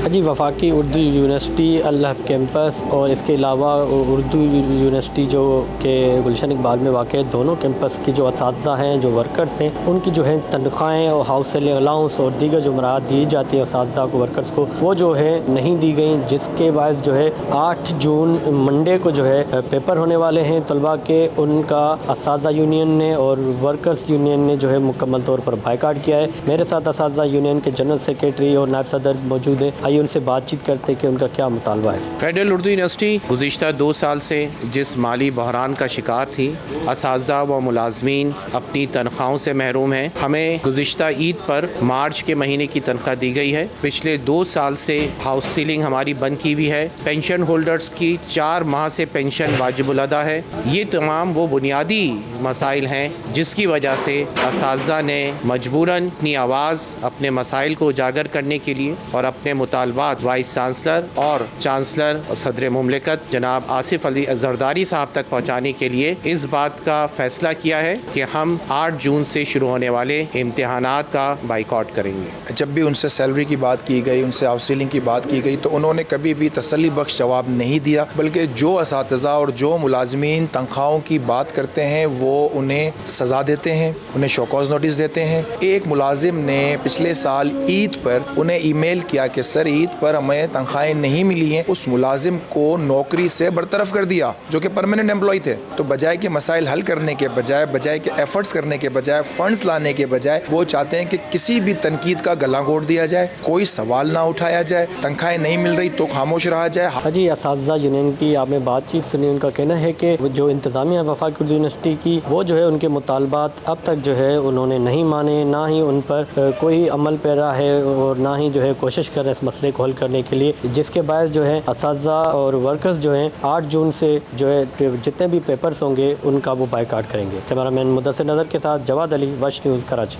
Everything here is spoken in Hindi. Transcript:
जी, वफाकी उर्दू यूनिवर्सिटी अल कैंपस और इसके अलावा उर्दू यूनिवर्सिटी जो के गुलशन इकबाल में वाक़ है, दोनों कैंपस के जो असातिज़ा हैं, जो वर्कर्स हैं, उनकी जो है तनख्वाहें और हाउसिंग अलाउंस और दीगर जो मराहत दी जाती है असातिज़ा को, वर्कर्स को, वो जो है नहीं दी गई, जिसके बाद जो है 8 जून मंडे को जो है पेपर होने वाले हैं तलबा के। उनका असातिज़ा यूनियन ने और वर्कर्स यूनियन ने जो है मुकम्मल तौर पर बायकाट किया है। मेरे साथ असातिज़ा यूनियन के जनरल सेक्रेटरी और नायब सदर मौजूद हैं। आइए उनसे बातचीत करते हैं कि उनका क्या मुतालबा है। फेडरल उर्दू यूनिवर्सिटी गुज़िश्ता 2 साल से जिस माली बहरान का शिकार थी, असातिज़ा व मुलाजमीन अपनी तनख्वाहों से महरूम हैं। हमें गुज़िश्ता ईद पर मार्च के महीने की तनख्वाह दी गई है। पिछले 2 साल से हाउस सीलिंग हमारी बंद की हुई है। पेंशन होल्डर्स की 4 माह से पेंशन वाजिबुल अदा है। ये तमाम वो बुनियादी मसाइल हैं जिसकी वजह से असातिज़ा ने मजबूरन अपनी आवाज़ अपने मसाइल को उजागर करने के लिए और अपने मुतालबात वाइस चांसलर और चांसलर और सदर मुमलिकत जनाब आसिफ अली जरदारी साहब तक पहुँचाने के लिए इस बात का फैसला किया है कि हम 8 जून से शुरू होने वाले इम्तिहानात का बाइकआउट करेंगे। जब भी उनसे सैलरी की बात की गई, उनसे हाउस सीलिंग की बात की गई, तो उन्होंने कभी भी तसल्ली बख्श जवाब नहीं दिया, बल्कि जो असातिज़ा और जो मुलाजमीन तनख्वाहों की बात करते हैं वो उन्हें सज़ा देते हैं, उन्हें शोकॉज नोटिस देते हैं। एक मुलाजिम ने पिछले साल ईद पर उन्हें ईमेल किया कि सर ईद पर हमें तनख्वाहें नहीं मिली हैं। उस मुलाजिम को नौकरी से बरतरफ कर दिया जो कि परमानेंट एम्प्लॉय थे। तो बजाय के मसाइल हल करने के बजाय के एफर्ट्स करने के बजाय, फंड्स लाने के बजाय, वो चाहते हैं कि किसी भी तनकीद का गला घोट दिया जाए, कोई सवाल ना उठाया जाए, तनख्वाहें नहीं मिल रही तो खामोश रहा जाए। जी, असातिज़ा यूनियन की आपने बातचीत सुनी। उनका कहना है कि जो इंतज़ामिया वफाकी उर्दू यूनिवर्सिटी की, वो जो है उनके मुतालबात अब तक जो है उन्होंने नहीं माने, ना ही उन पर कोई अमल पैरा है और ना ही जो है कोशिश कर रहे इस मसले को हल करने के लिए, जिसके बायस जो है असातिज़ा और वर्कर्स जो हैं 8 जून से जो है जितने भी पेपर्स होंगे उनका वो बायकाट करेंगे। कैमरामैन मुदस्सिर नज़र के साथ जवाद अली, वश न्यूज़, कराची।